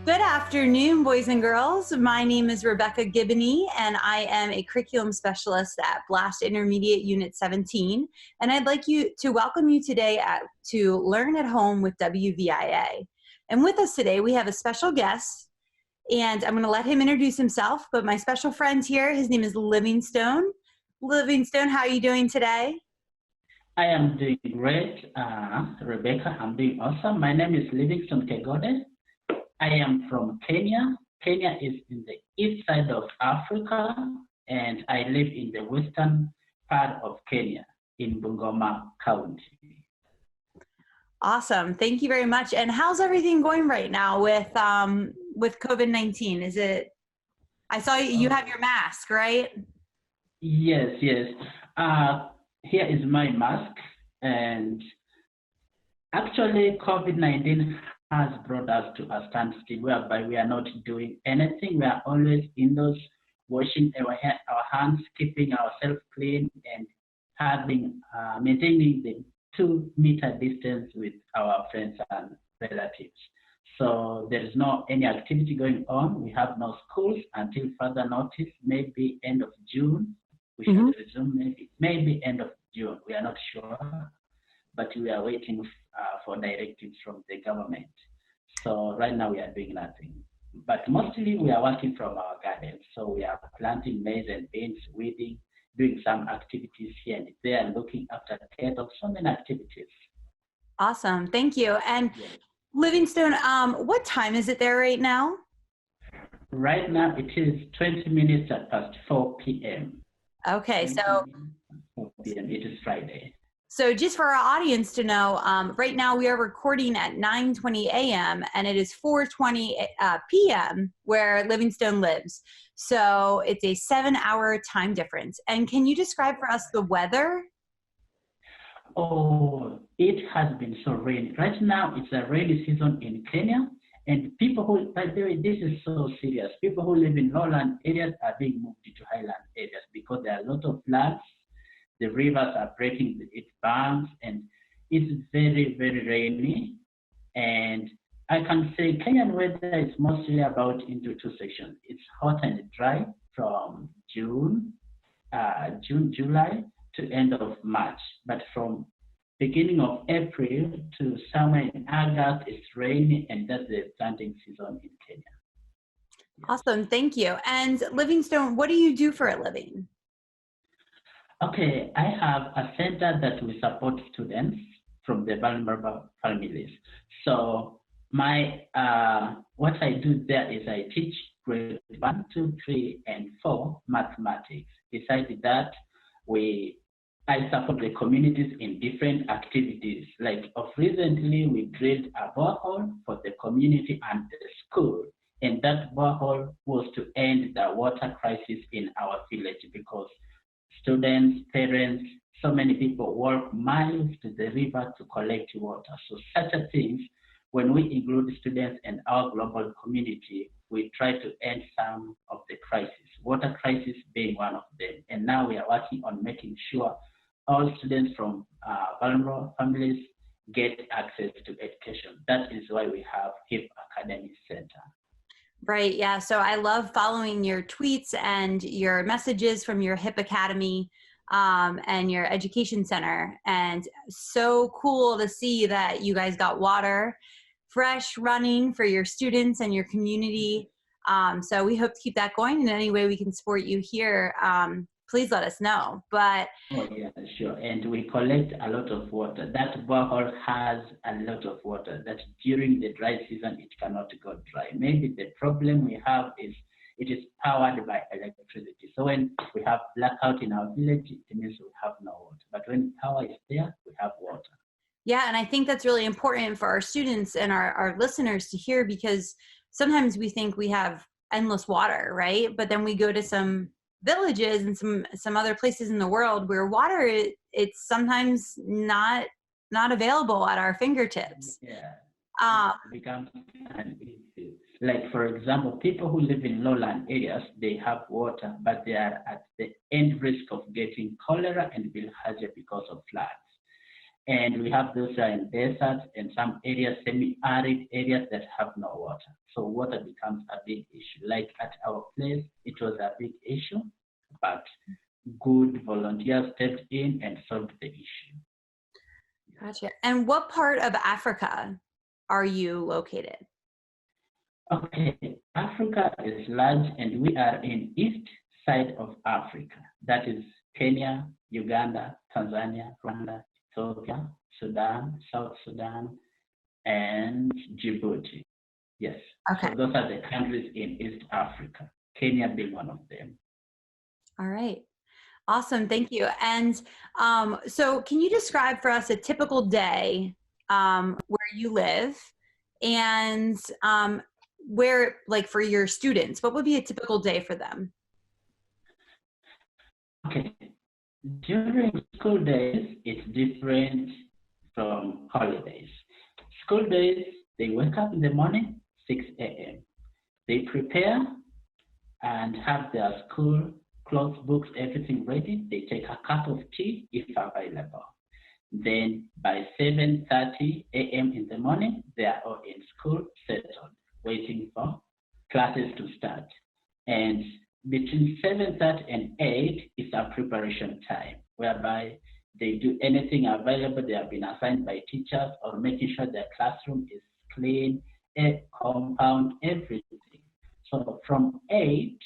Good afternoon, boys and girls. My name is Rebecca Gibney, and I am a curriculum specialist at Blast Intermediate Unit 17. And I'd like to welcome you today to Learn at Home with WVIA. And with us today, we have a special guest, and I'm going to let him introduce himself. But my special friend here, his name is Livingstone. Livingstone, how are you doing today? I am doing great, Rebecca. I'm doing awesome. My name is Livingstone Kegode. I am from Kenya. Kenya is in the east side of Africa, and I live in the western part of Kenya in Bungoma County. Awesome. Thank you very much. And how's everything going right now with COVID-19? Is it, I saw you have your mask, right? Yes. Here is my mask, and actually COVID-19 has brought us to a standstill whereby we are not doing anything. We are always indoors, washing our hands, keeping ourselves clean, and maintaining the 2-meter distance with our friends and relatives. So there is no any activity going on. We have no schools until further notice, maybe end of June. We should resume maybe end of June. We are not sure, but we are waiting for directives from the government. So right now we are doing nothing. But mostly we are working from our gardens. So we are planting maize and beans, weeding, doing some activities here and there, looking after cattle, so many activities. Awesome. Thank you. And Livingstone, what time is it there right now? Right now it is 20 minutes past 4 p.m. Okay, so 4 p.m. It is Friday. So just for our audience to know, right now we are recording at 9:20 a.m. and it is 4:20 p.m. where Livingstone lives. So it's a 7-hour time difference. And can you describe for us the weather? Oh, it has been so rainy. Right now it's a rainy season in Kenya. And people who, by the way, this is so serious. People who live in lowland areas are being moved to highland areas because there are a lot of floods. The rivers are breaking its banks, and it's very, very rainy. And I can say Kenyan weather is mostly about into 2 sections. It's hot and dry from June, July to end of March. But from beginning of April to somewhere in August, it's rainy, and that's the planting season in Kenya. Awesome, thank you. And Livingstone, what do you do for a living? Okay, I have a center that will support students from the vulnerable families. So my what I do there is I teach grade 1, 2, 3, and 4 mathematics. Besides that, I support the communities in different activities. Like recently, we drilled a borehole for the community and the school. And that borehole was to end the water crisis in our village because students, parents, so many people walk miles to the river to collect water. So such a things, when we include students and our global community, we try to end some of the crisis, water crisis being one of them. And now we are working on making sure all students from vulnerable families get access to education. That is why we have HIP Academy Center. Right, yeah. So I love following your tweets and your messages from your HIP Academy and your education center. And so cool to see that you guys got water fresh running for your students and your community. So we hope to keep that going. In any way we can support you here, please let us know. But oh yeah, sure. And we collect a lot of water. That borehole has a lot of water that during the dry season it cannot go dry. Maybe the problem we have is it is powered by electricity. So when we have blackout in our village, it means we have no water. But when power is there, we have water. Yeah, and I think that's really important for our students and our listeners to hear, because sometimes we think we have endless water, right? But then we go to some villages and some other places in the world where water it's sometimes not available at our fingertips. Yeah. It becomes an issue. Like for example, people who live in lowland areas, they have water, but they are at the end risk of getting cholera and bilharzia because of floods. And we have those in deserts and some areas, semi-arid areas that have no water. So water becomes a big issue. Like at our place, it was a big issue, but good volunteers stepped in and solved the issue. Gotcha. And what part of Africa are you located? Okay, Africa is large and we are in east side of Africa. That is Kenya, Uganda, Tanzania, Rwanda, Ethiopia, Sudan, South Sudan, and Djibouti. Yes. Okay. So those are the countries in East Africa, Kenya being one of them. All right. Awesome. Thank you. And so can you describe for us a typical day where you live and where, like for your students, what would be a typical day for them? Okay. During school days, it's different from holidays. School days, they wake up in the morning, 6 a.m. They prepare and have their school clothes, books, everything ready. They take a cup of tea if available. Then by 7:30 a.m. in the morning, they are all in school, settled, waiting for classes to start. And between 7:30 and 8 is a preparation time, whereby they do anything available they have been assigned by teachers or making sure their classroom is clean, a compound, everything. So from 8,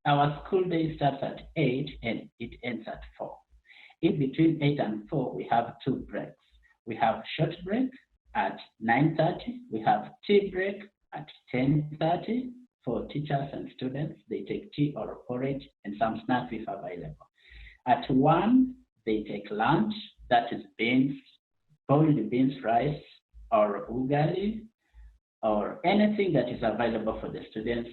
our school day starts at 8 and it ends at 4. In between 8 and 4, we have 2 breaks. We have short break at 9:30. We have tea break at 10:30 for teachers and students. They take tea or porridge and some snacks if available. At 1, they take lunch, that is beans, boiled beans, rice, or ugali, or anything that is available for the students.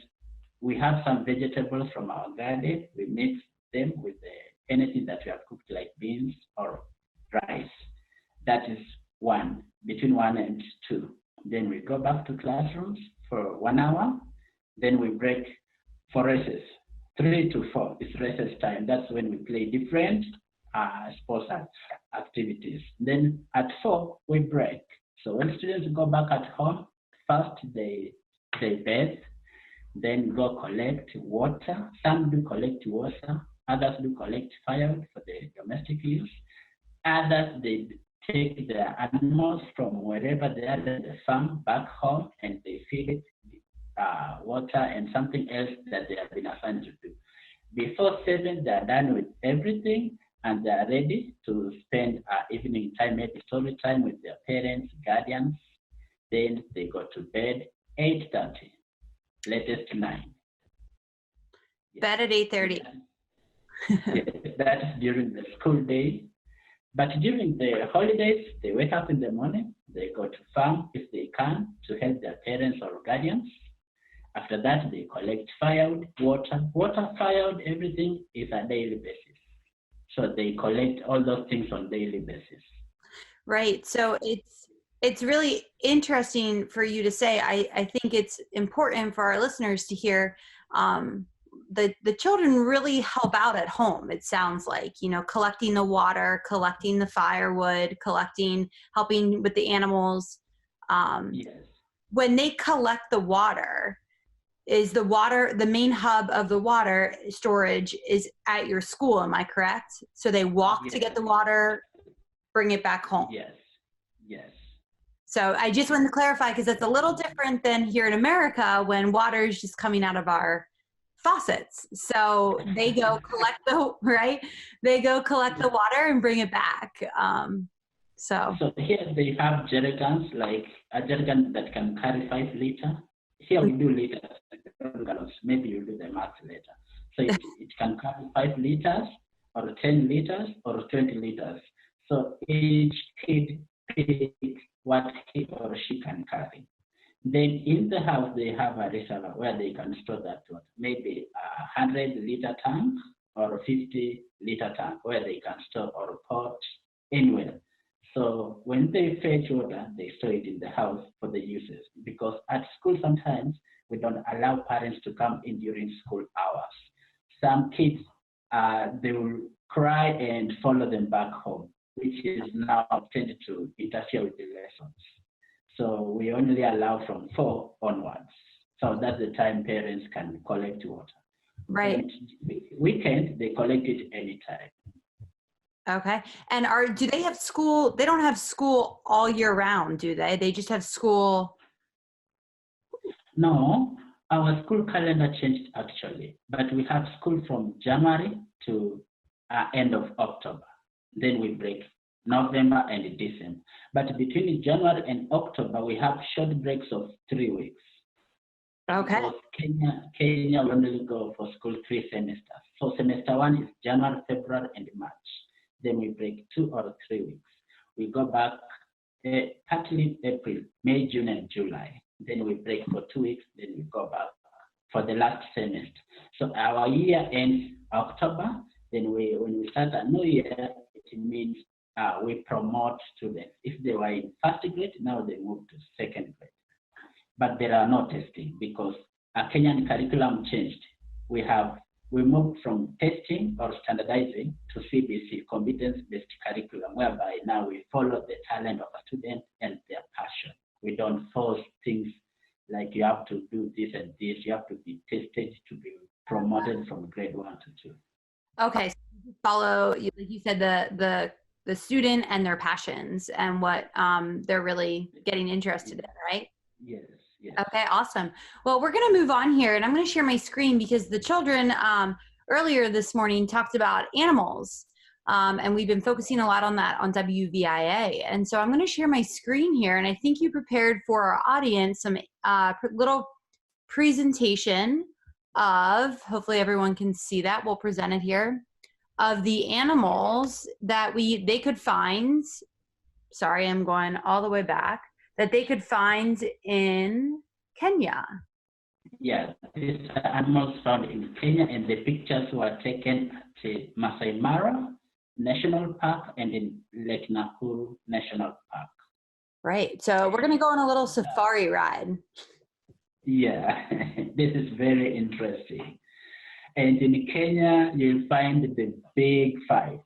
We have some vegetables from our garden. We mix them with anything that we have cooked, like beans or rice. That is 1, between 1 and 2. Then we go back to classrooms for 1 hour. Then we break for recess. 3 to 4 is recess time. That's when we play different sports activities. Then at 4, we break. So when students go back at home, first they bathe, then go collect water. Some do collect water, others do collect firewood for the domestic use. Others, they take their animals from wherever they are at the farm back home and they feed it water and something else that they have been assigned to do. Before 7, they are done with everything and they are ready to spend evening time, maybe story time with their parents, guardians. Then they go to bed 8:30, latest 9. Bed at 8:30. Yes, that's during the school day. But during the holidays, they wake up in the morning, they go to farm if they can to help their parents or guardians. After that, they collect firewood, water, firewood, everything is a daily basis. So they collect all those things on daily basis. Right. So it's really interesting for you to say. I think it's important for our listeners to hear the children really help out at home. It sounds like, collecting the water, collecting the firewood, helping with the animals. Yes. When they collect the water, is the main hub of the water storage is at your school, am I correct? So they walk to get the water, bring it back home. Yes. Yes. So I just wanted to clarify, because it's a little different than here in America when water is just coming out of our faucets. So they go collect They go collect the water and bring it back. So here they have jerrycans, like a jerrycan that can carry 5 liters. Here we do liters, maybe you'll do the math later. So it can carry 5 liters or 10 liters or 20 liters. So each kid picks what he or she can carry. Then in the house, they have a reservoir where they can store that water, maybe a 100-liter tank or a 50-liter tank where they can store or pot anywhere. So when they fetch water, they store it in the house for the uses. Because at school, sometimes we don't allow parents to come in during school hours. Some kids, they will cry and follow them back home. which is now tended to interfere with the lessons. So we only allow from 4 onwards. So that's the time parents can collect water. Right. And weekend, they collect it anytime. Okay. And do they have school? They don't have school all year round, do they? They just have school. No, our school calendar changed actually, but we have school from January to end of October. Then we break November and December. But between January and October, we have short breaks of 3 weeks. Okay. Because Kenya will only go for school 3 semesters. So semester 1 is January, February, and March. Then we break 2 or 3 weeks. We go back partly April, May, June, and July. Then we break for 2 weeks. Then we go back for the last semester. So our year ends October. Then when we start a new year, it means we promote students. If they were in first grade, now they move to second grade. But there are no testing because our Kenyan curriculum changed. We moved from testing or standardizing to CBC, competence-based curriculum, whereby now we follow the talent of a student and their passion. We don't force things like you have to do this and this. You have to be tested to be promoted from grade 1 to 2. Okay, so you follow, like you said, the student and their passions and what they're really getting interested in, right? Yes. Yes. Okay, awesome. Well, we're going to move on here, and I'm going to share my screen because the children earlier this morning talked about animals, and we've been focusing a lot on that on WVIA. And so I'm going to share my screen here, and I think you prepared for our audience some little presentation of, hopefully everyone can see that, we'll present it here, of the animals that they could find, sorry, I'm going all the way back, that they could find in Kenya. Yeah, these are animals found in Kenya, and the pictures were taken at Masai Mara National Park and in Lake Nakuru National Park. Right, so we're going to go on a little safari ride. Yeah, this is very interesting. And in Kenya, you'll find the big five.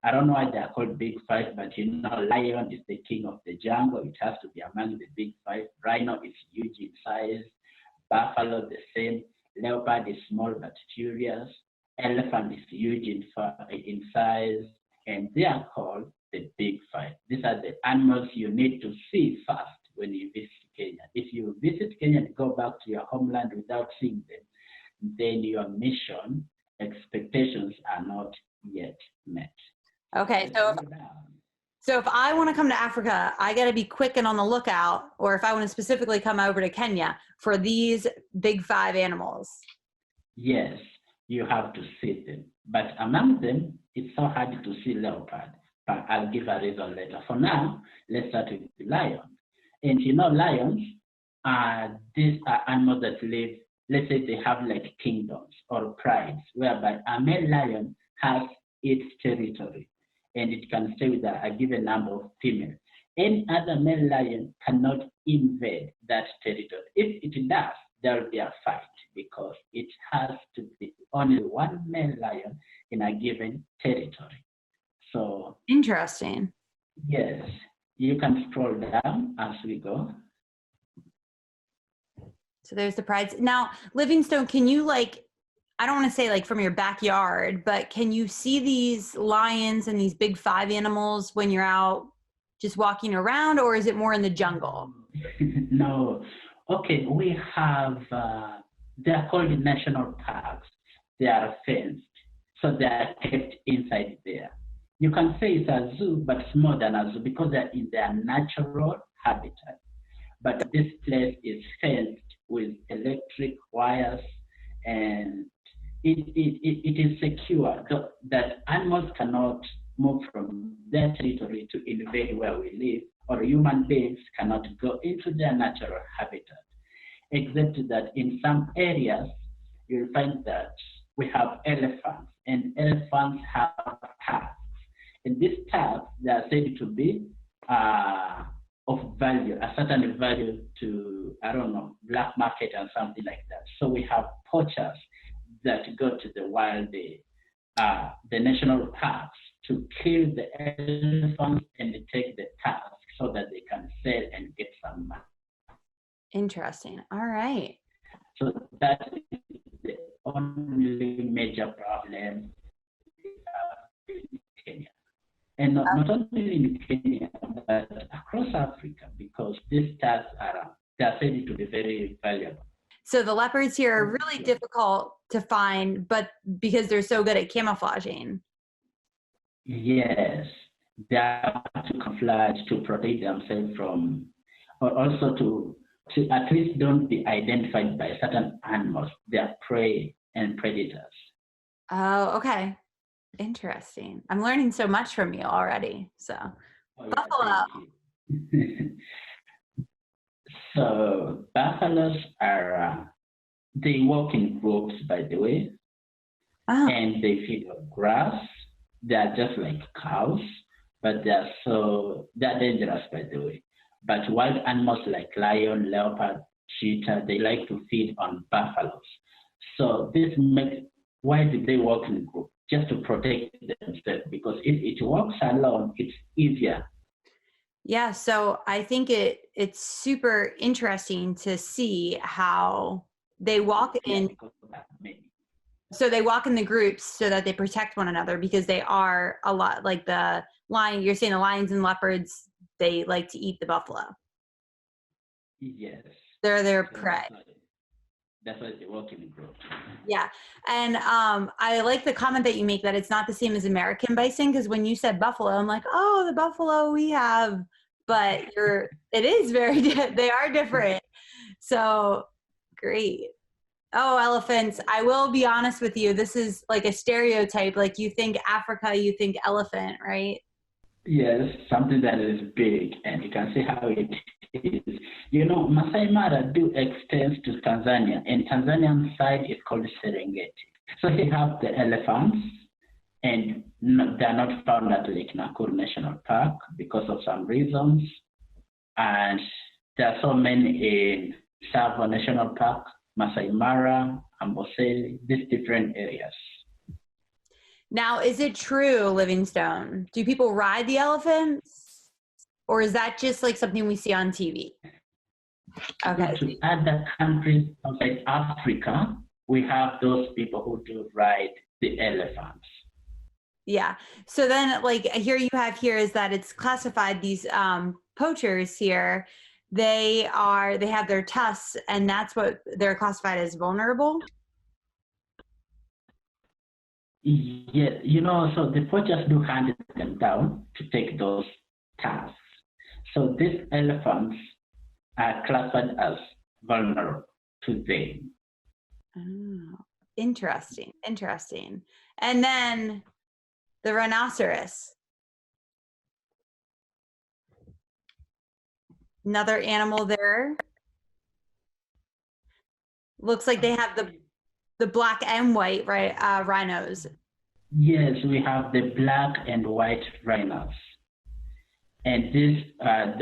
I don't know why they're called big five, but you know, lion is the king of the jungle. It has to be among the big five. Rhino is huge in size. Buffalo the same. Leopard is small but furious. Elephant is huge in size. And they are called the big five. These are the animals you need to see first when you visit Kenya. If you visit Kenya and go back to your homeland without seeing them, then your mission expectations are not yet met. Okay, so if I want to come to Africa, I got to be quick and on the lookout, or if I want to specifically come over to Kenya for these big five animals. Yes, you have to see them. But among them, it's so hard to see leopard. But I'll give a reason later. For now, let's start with the lion. And you know, lions these are animals that live, let's say they have like kingdoms or prides, whereby a male lion has its territory and it can stay with a given number of females. Any other male lion cannot invade that territory. If it does, there will be a fight because it has to be only one male lion in a given territory. So interesting. Yes, you can scroll down as we go. So there's the prides. Now, Livingstone, can you I don't want to say from your backyard, but can you see these lions and these big five animals when you're out just walking around, or is it more in the jungle? No. Okay, we have, they're called national parks. They are fenced, so they are kept inside there. You can say it's a zoo, but it's more than a zoo because they're in their natural habitat. But this place is fenced with electric wires, and it is secure that animals cannot move from their territory to invade where we live, or human beings cannot go into their natural habitat. Except that in some areas, you'll find that we have elephants, and elephants have tusks. And these tusks, they are said to be of value, a certain value to, I don't know, black market and something like that. So we have poachers that go to the wild the national parks to kill the elephants and take the tusks so that they can sell and get some money. Interesting. All right. So that is the only major problem in Kenya. And not only in Kenya, but across Africa, because these tusks they're said to be very valuable. So the leopards here are really difficult to find, but because they're so good at camouflaging. Yes, they have to camouflage to protect themselves from, or also to at least don't be identified by certain animals, their prey and predators. Oh, okay. Interesting. I'm learning so much from you already. So, buffalo. So buffaloes are, they walk in groups, by the way, and they feed on grass. They are just like cows, but they're dangerous, by the way. But wild animals like lion, leopard, cheetah, they like to feed on buffaloes. So this makes, why do they walk in group? Just to protect themselves, because if it walks alone, it's easier. Yeah, so I think it's super interesting to see how they walk in. So they walk in the groups so that they protect one another, because they are a lot like the lion. You're saying the lions and leopards, they like to eat the buffalo. Yes. They're their prey. That's why they walk in a group. Yeah. And I like the comment that you make that it's not the same as American bison, because when you said buffalo, I'm like, oh, the buffalo we have, but it is very, they are different. So great. Oh, elephants. I will be honest with you. This is like a stereotype. Like you think Africa, you think elephant, right? Yes, something that is big, and you can see how it is. You know, Masai Mara do extend to Tanzania, and Tanzanian side is called Serengeti. So they have the elephants, and they're not found at Lake Nakuru National Park because of some reasons. And there are so many in Tsavo National Park, Masai Mara, Amboseli, these different areas. Now, is it true, Livingstone? Do people ride the elephants? Or is that just like something we see on TV? Okay. To other countries outside Africa, we have those people who do ride the elephants. Yeah. So then like here you have here is that it's classified, these poachers here, they have their tusks, and that's what they're classified as vulnerable. Yes, you know, so the poachers do hunt them down to take those tusks. So these elephants are classified as vulnerable to them. Oh, interesting. And then the rhinoceros. Another animal there. Looks like they have the black and white rhinos. Yes, we have the black and white rhinos. And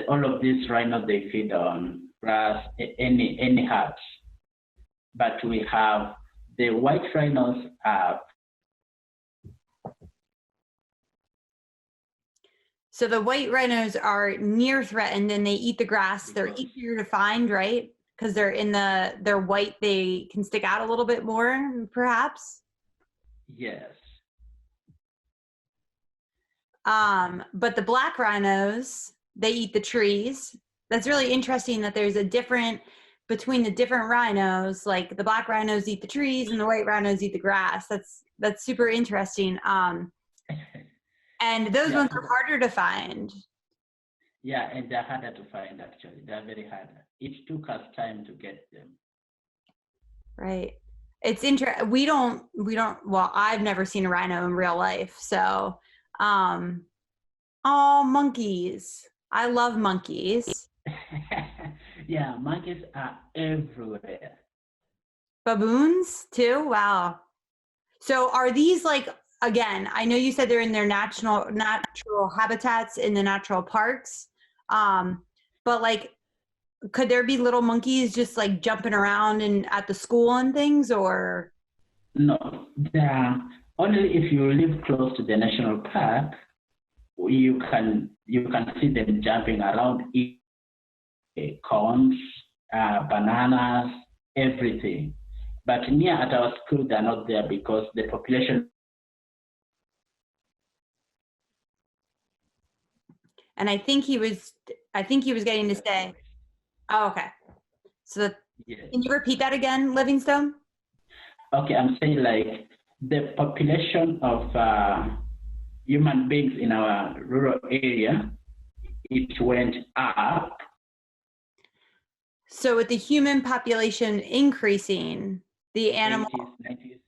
all of these rhinos, they feed on grass, any herbs. But we have the white rhinos. So the white rhinos are near threatened, and they eat the grass. They're easier to find, right? Because they're white, they can stick out a little bit more, perhaps. Yes. But the black rhinos, they eat the trees. That's really interesting that there's a different between the different rhinos. Like the black rhinos eat the trees and the white rhinos eat the grass. That's super interesting. And those ones are harder to find. Yeah, and they're harder to find, actually. They're very hard. It took us time to get them. Right. It's interesting. We don't, well, I've never seen a rhino in real life. So, monkeys. I love monkeys. Yeah, monkeys are everywhere. Baboons too? Wow. So are these like, again, I know you said they're in their natural habitats in the natural parks. But like, could there be little monkeys just like jumping around and at the school and things, or? No, only if you live close to the national park, you can see them jumping around, eating corns, bananas, everything. But near at our school, they're not there because the population. And I think he was getting to say, oh, okay. So Yes. Can you repeat that again, Livingstone? Okay, I'm saying like the population of human beings in our rural area, it went up. So with the human population increasing, the animal 80s, 90s.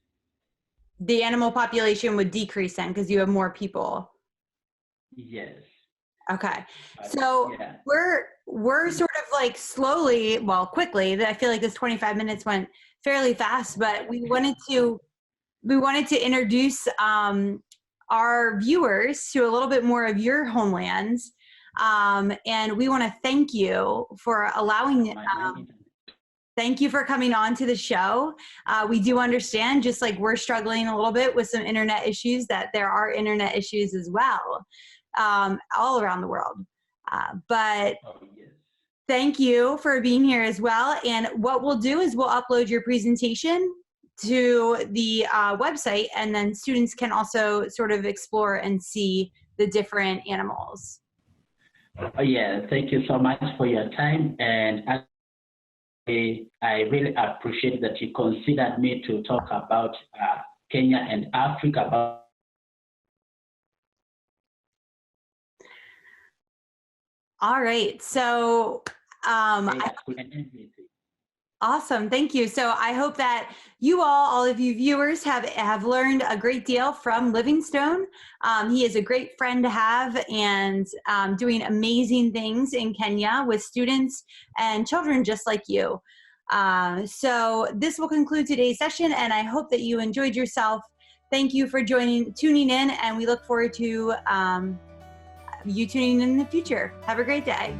the animal population would decrease then because you have more people. Yes. Okay. So yeah. we're sort of like slowly, well, quickly. I feel like this 25 minutes went fairly fast, but we wanted to introduce our viewers to a little bit more of your homelands. And we want to thank you for allowing thank you for coming on to the show. We do understand, just like we're struggling a little bit with some internet issues, that there are internet issues as well, all around the world. But thank you for being here as well. And what we'll do is we'll upload your presentation to the website, and then students can also sort of explore and see the different animals. Yeah, thank you so much for your time, and I really appreciate that you considered me to talk about Kenya and Africa. All right, so awesome, thank you. So I hope that you all of you viewers have learned a great deal from Livingstone. He is a great friend to have, and doing amazing things in Kenya with students and children just like you. So this will conclude today's session, and I hope that you enjoyed yourself. Thank you for tuning in, and we look forward to you tuning in the future. Have a great day.